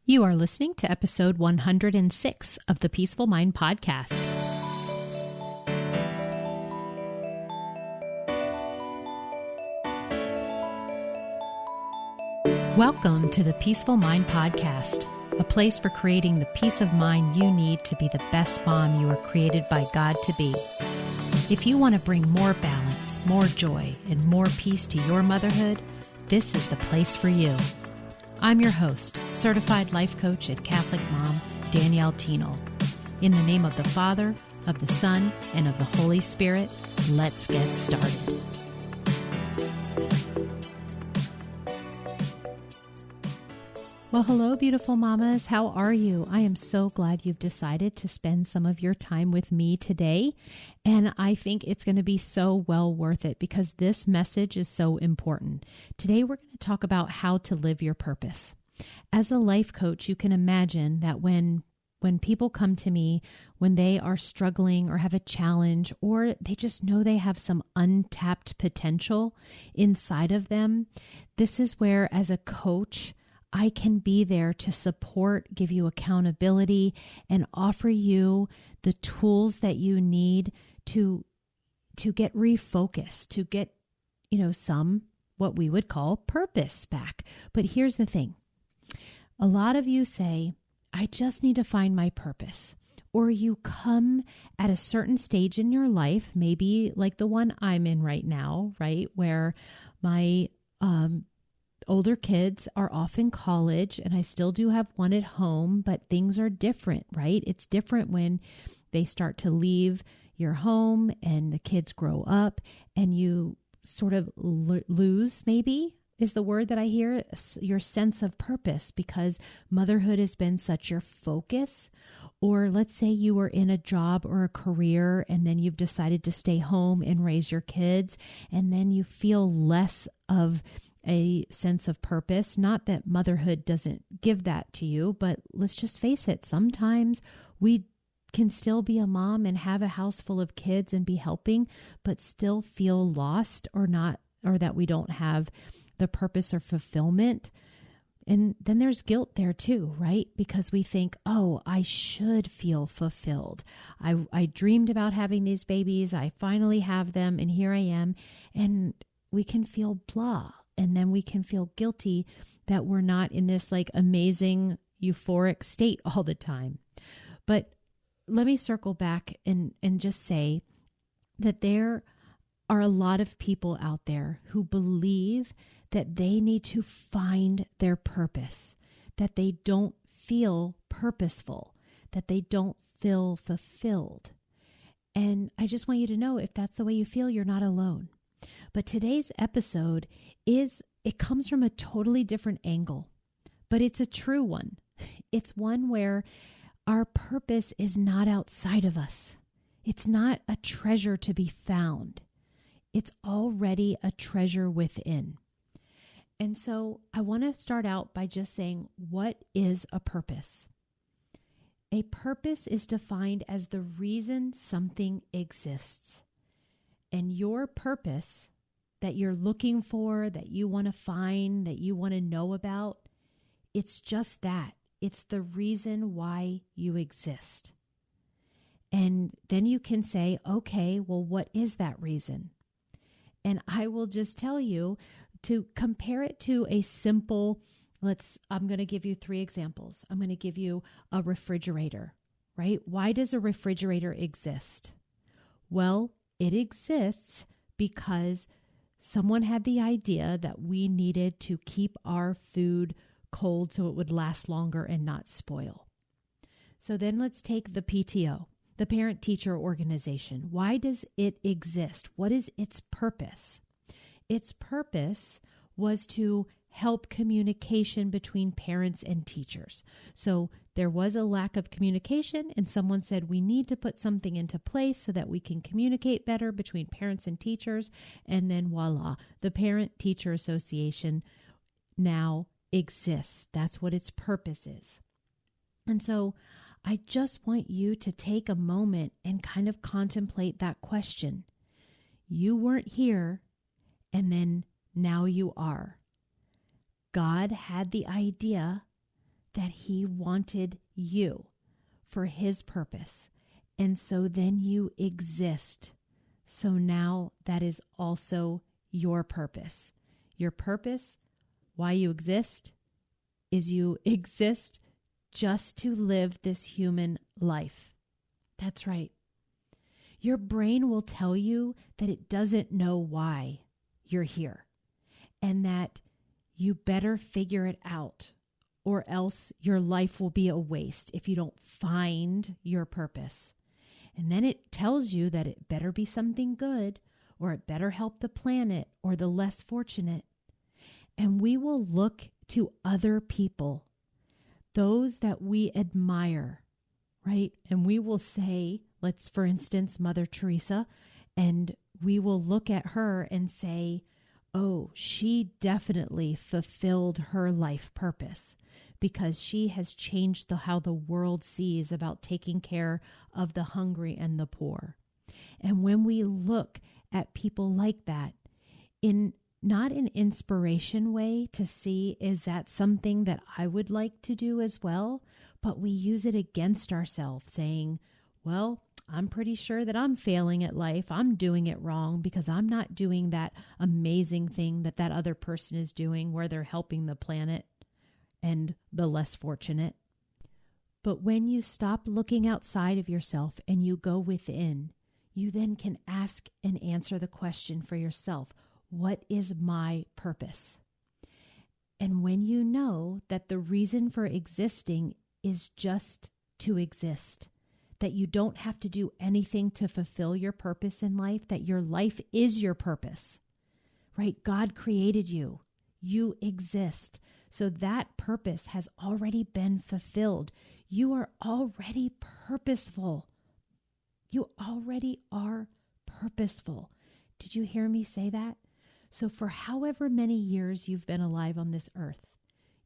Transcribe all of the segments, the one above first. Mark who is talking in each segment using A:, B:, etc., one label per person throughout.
A: You are listening to episode 106 of the Peaceful Mind Podcast. Welcome to the Peaceful Mind Podcast, a place for creating the peace of mind you need to be the best mom you were created by God to be. If you want to bring more balance, more joy, and more peace to your motherhood, this is the place for you. I'm your host, certified life coach and Catholic mom, Danielle Tienel. In the name of the Father, of the Son, and of the Holy Spirit, let's get started. Well, hello, beautiful mamas. How are you? I am so glad you've decided to spend some of your time with me today. And I think it's going to be so well worth it because this message is so important. Today, we're going to talk about how to live your purpose. As a life coach, you can imagine that when people come to me, when they are struggling or have a challenge, or they just know they have some untapped potential inside of them, this is where, as a coach, I can be there to support, give you accountability, and offer you the tools that you need to get refocused, to get, some what we would call purpose back. But here's the thing. A lot of you say, I just need to find my purpose. Or you come at a certain stage in your life, maybe like the one I'm in right now, right? Where my older kids are off in college, and I still do have one at home, but things are different, right? It's different when they start to leave your home and the kids grow up and you sort of lose, maybe is the word that I hear, your sense of purpose because motherhood has been such your focus. Or let's say you were in a job or a career and then you've decided to stay home and raise your kids, and then you feel less of a sense of purpose. Not that motherhood doesn't give that to you, but let's just face it. Sometimes we can still be a mom and have a house full of kids and be helping, but still feel lost or not, or that we don't have the purpose or fulfillment. And then there's guilt there too, right? Because we think, oh, I should feel fulfilled. I dreamed about having these babies. I finally have them, and here I am. And we can feel blah. And then we can feel guilty that we're not in this like amazing euphoric state all the time. But let me circle back and just say that there are a lot of people out there who believe that they need to find their purpose, that they don't feel purposeful, that they don't feel fulfilled. And I just want you to know, if that's the way you feel, you're not alone. But today's episode it comes from a totally different angle, but it's a true one. It's one where our purpose is not outside of us. It's not a treasure to be found. It's already a treasure within. And so I want to start out by just saying, what is a purpose? A purpose is defined as the reason something exists. And your purpose that you're looking for, that you want to find, that you want to know about, it's just that. It's the reason why you exist. And then you can say, okay, well, what is that reason? And I will just tell you to compare it to a simple, I'm going to give you 3 examples. I'm going to give you a refrigerator, right? Why does a refrigerator exist? Well, it exists because someone had the idea that we needed to keep our food cold so it would last longer and not spoil. So then let's take the PTO, the parent-teacher organization. Why does it exist? What is its purpose? Its purpose was to help communication between parents and teachers. So there was a lack of communication, and someone said we need to put something into place so that we can communicate better between parents and teachers. And then voila, the Parent-Teacher Association now exists. That's what its purpose is. And so I just want you to take a moment and kind of contemplate that question. You weren't here, and then now you are. God had the idea that he wanted you for his purpose. And so then you exist. So now that is also your purpose. Your purpose, why you exist, is you exist just to live this human life. That's right. Your brain will tell you that it doesn't know why you're here and that you better figure it out, or else your life will be a waste if you don't find your purpose. And then it tells you that it better be something good, or it better help the planet or the less fortunate. And we will look to other people, those that we admire, right? And we will say, let's, for instance, Mother Teresa, and we will look at her and say, oh, she definitely fulfilled her life purpose because she has changed how the world sees about taking care of the hungry and the poor. And when we look at people like that, in not an inspiration way to see, is that something that I would like to do as well? But we use it against ourselves, saying, well, I'm pretty sure that I'm failing at life. I'm doing it wrong because I'm not doing that amazing thing that other person is doing where they're helping the planet and the less fortunate. But when you stop looking outside of yourself and you go within, you then can ask and answer the question for yourself, what is my purpose? And when you know that the reason for existing is just to exist, that you don't have to do anything to fulfill your purpose in life, that your life is your purpose, right? God created you. You exist. So that purpose has already been fulfilled. You are already purposeful. You already are purposeful. Did you hear me say that? So for however many years you've been alive on this earth,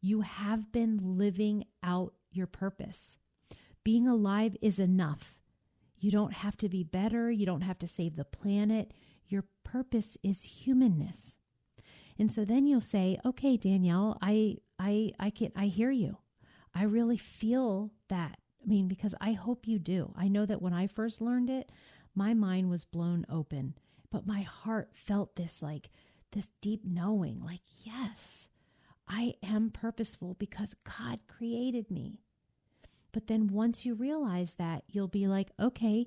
A: you have been living out your purpose. Being alive is enough. You don't have to be better. You don't have to save the planet. Your purpose is humanness. And so then you'll say, okay, Danielle, I hear you. I really feel that. I mean, because I hope you do. I know that when I first learned it, my mind was blown open, but my heart felt this deep knowing, like, yes, I am purposeful because God created me. But then once you realize that, you'll be like, okay,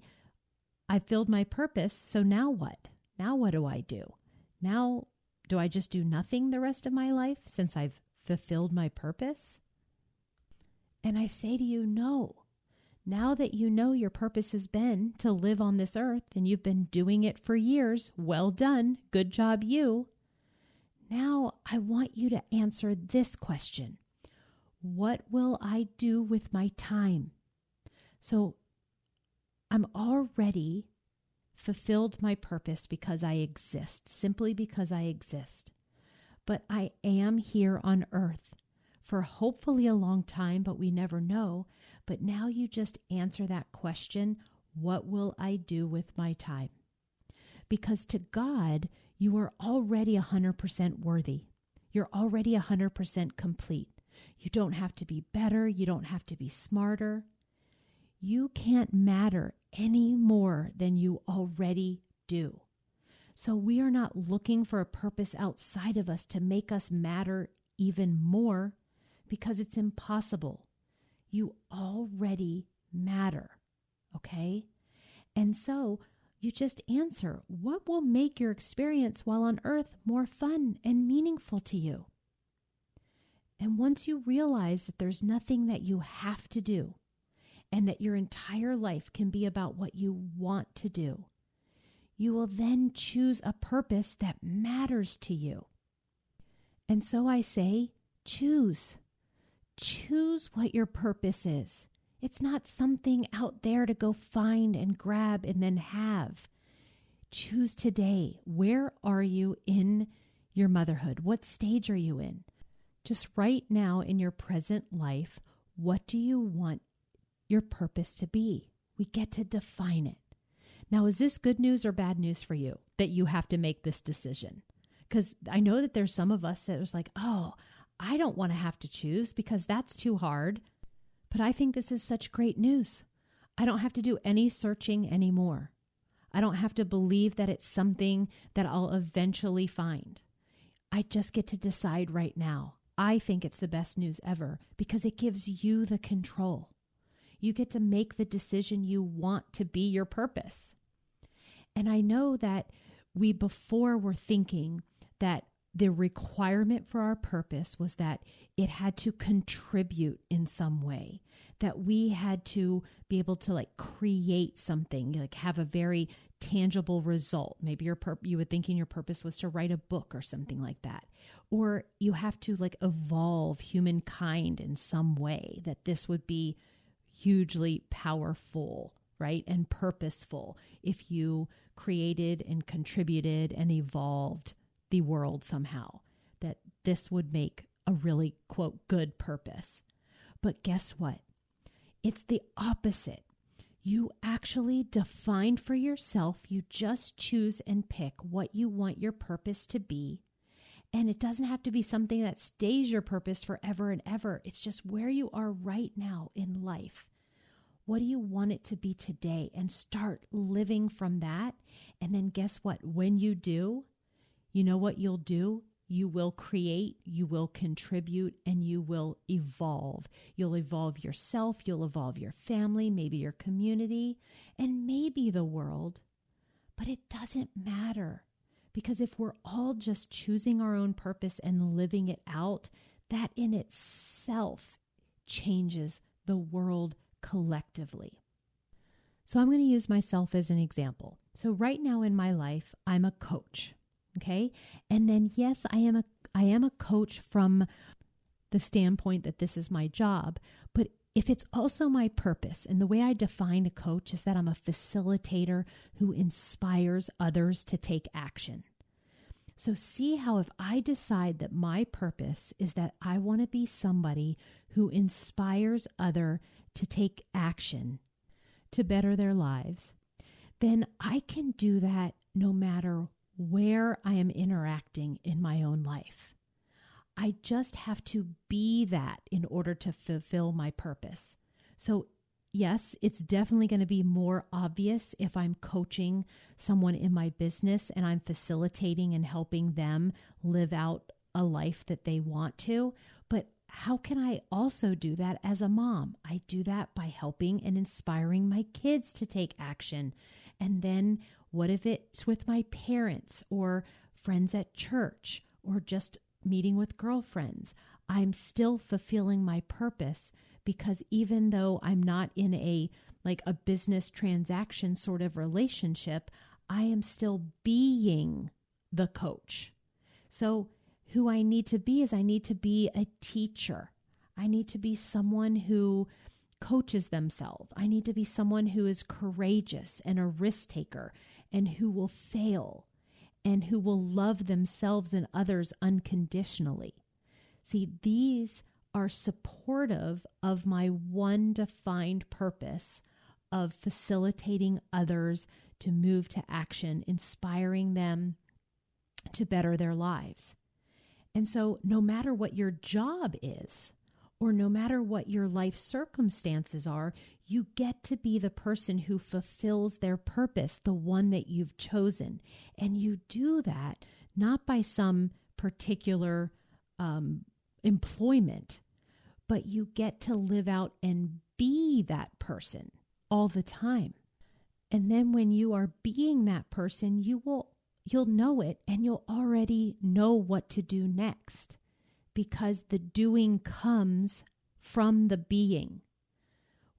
A: I filled my purpose. So now what? Now what do I do? Now, do I just do nothing the rest of my life since I've fulfilled my purpose? And I say to you, no. Now that you know your purpose has been to live on this earth and you've been doing it for years, well done. Good job, you. Now I want you to answer this question. What will I do with my time? So I'm already fulfilled my purpose because I exist, simply because I exist. But I am here on earth for hopefully a long time, but we never know. But now you just answer that question, what will I do with my time? Because to God, you are already 100% worthy. You're already 100% complete. You don't have to be better. You don't have to be smarter. You can't matter any more than you already do. So we are not looking for a purpose outside of us to make us matter even more because it's impossible. You already matter, okay? And so you just answer, what will make your experience while on earth more fun and meaningful to you? And once you realize that there's nothing that you have to do and that your entire life can be about what you want to do, you will then choose a purpose that matters to you. And so I say, choose. Choose what your purpose is. It's not something out there to go find and grab and then have. Choose today. Where are you in your motherhood? What stage are you in? Just right now in your present life, what do you want your purpose to be? We get to define it. Now, is this good news or bad news for you that you have to make this decision? Because I know that there's some of us that was like, oh, I don't want to have to choose because that's too hard. But I think this is such great news. I don't have to do any searching anymore. I don't have to believe that it's something that I'll eventually find. I just get to decide right now. I think it's the best news ever because it gives you the control. You get to make the decision you want to be your purpose. And I know that we before were thinking that the requirement for our purpose was that it had to contribute in some way, that we had to be able to create something, have a very tangible result. Maybe you were thinking your purpose was to write a book or something like that. Or you have to evolve humankind in some way, that this would be hugely powerful, right? And purposeful if you created and contributed and evolved the world somehow, that this would make a really, quote, good purpose. But guess what? It's the opposite. You actually define for yourself, you just choose and pick what you want your purpose to be. And it doesn't have to be something that stays your purpose forever and ever. It's just where you are right now in life. What do you want it to be today? And start living from that. And then guess what? When you do, you know what you'll do? You will create, you will contribute, and you will evolve. You'll evolve yourself, you'll evolve your family, maybe your community, and maybe the world. But it doesn't matter, because if we're all just choosing our own purpose and living it out, that in itself changes the world collectively. So I'm going to use myself as an example. So right now in my life, I'm a coach. Okay. And then, yes, I am a coach from the standpoint that this is my job, but if it's also my purpose, and the way I define a coach is that I'm a facilitator who inspires others to take action. So see how if I decide that my purpose is that I want to be somebody who inspires others to take action to better their lives, then I can do that no matter where I am interacting in my own life. I just have to be that in order to fulfill my purpose. So yes, it's definitely going to be more obvious if I'm coaching someone in my business and I'm facilitating and helping them live out a life that they want to. But how can I also do that as a mom? I do that by helping and inspiring my kids to take action. And then what if it's with my parents or friends at church or just meeting with girlfriends? I'm still fulfilling my purpose because even though I'm not in a business transaction sort of relationship, I am still being the coach. So who I need to be is I need to be a teacher. I need to be someone who coaches themselves. I need to be someone who is courageous and a risk taker and who will fail and who will love themselves and others unconditionally. See, these are supportive of my one defined purpose of facilitating others to move to action, inspiring them to better their lives. And so no matter what your job is, or no matter what your life circumstances are, you get to be the person who fulfills their purpose, the one that you've chosen. And you do that not by some particular employment, but you get to live out and be that person all the time. And then when you are being that person, you'll know it and you'll already know what to do next, because the doing comes from the being.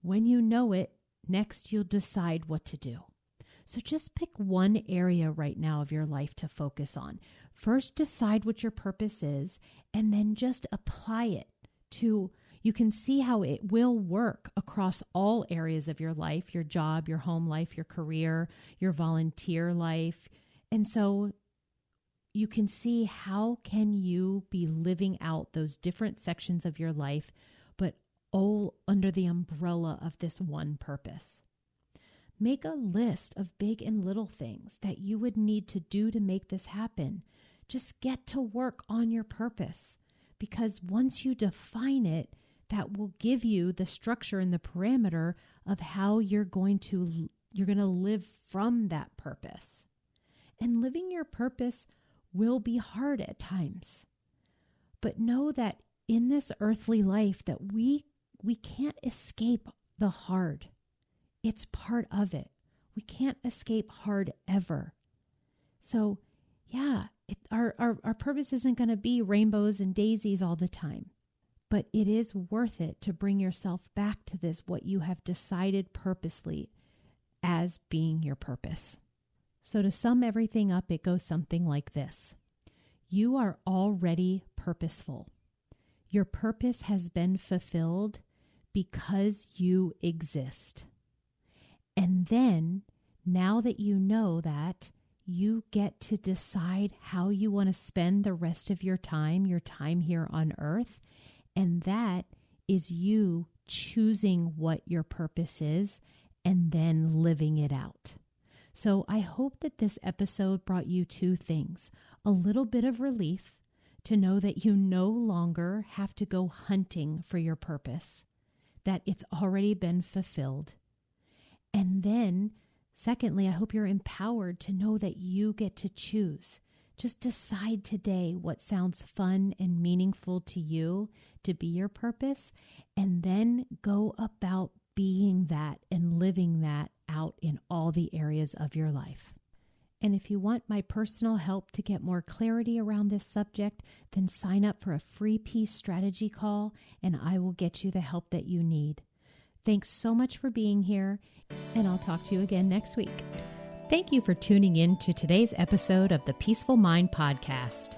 A: When you know it, next you'll decide what to do. So just pick one area right now of your life to focus on. First, decide what your purpose is, and then just apply it to, you can see how it will work across all areas of your life, your job, your home life, your career, your volunteer life. And so you can see how can you be living out those different sections of your life, but all under the umbrella of this one purpose. Make a list of big and little things that you would need to do to make this happen. Just get to work on your purpose, because once you define it, that will give you the structure and the parameter of how you're going to live from that purpose. And living your purpose will be hard at times. But know that in this earthly life that we can't escape the hard. It's part of it. We can't escape hard ever. So yeah, our purpose isn't going to be rainbows and daisies all the time. But it is worth it to bring yourself back to this, what you have decided purposely as being your purpose. So to sum everything up, it goes something like this. You are already purposeful. Your purpose has been fulfilled because you exist. And then, now that you know that, you get to decide how you want to spend the rest of your time here on earth. And that is you choosing what your purpose is and then living it out. So I hope that this episode brought you two things. A little bit of relief to know that you no longer have to go hunting for your purpose, that it's already been fulfilled. And then, secondly, I hope you're empowered to know that you get to choose. Just decide today what sounds fun and meaningful to you to be your purpose, and then go about being that and living that out in all the areas of your life. And if you want my personal help to get more clarity around this subject, then sign up for a free peace strategy call, and I will get you the help that you need. Thanks so much for being here, and I'll talk to you again next week. Thank you for tuning in to today's episode of the Peaceful Mind Podcast.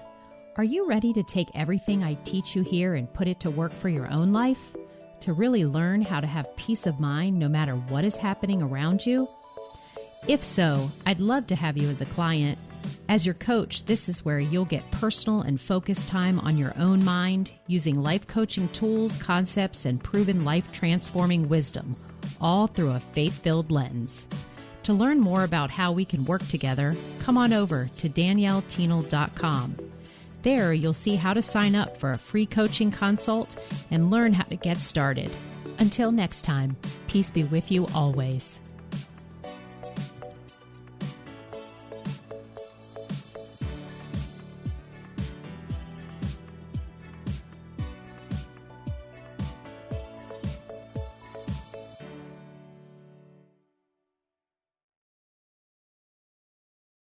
A: Are you ready to take everything I teach you here and put it to work for your own life? To really learn how to have peace of mind no matter what is happening around you? If so, I'd love to have you as a client. As your coach, this is where you'll get personal and focused time on your own mind using life coaching tools, concepts, and proven life-transforming wisdom, all through a faith-filled lens. To learn more about how we can work together, come on over to danielleteenel.com. There, you'll see how to sign up for a free coaching consult and learn how to get started. Until next time, peace be with you always.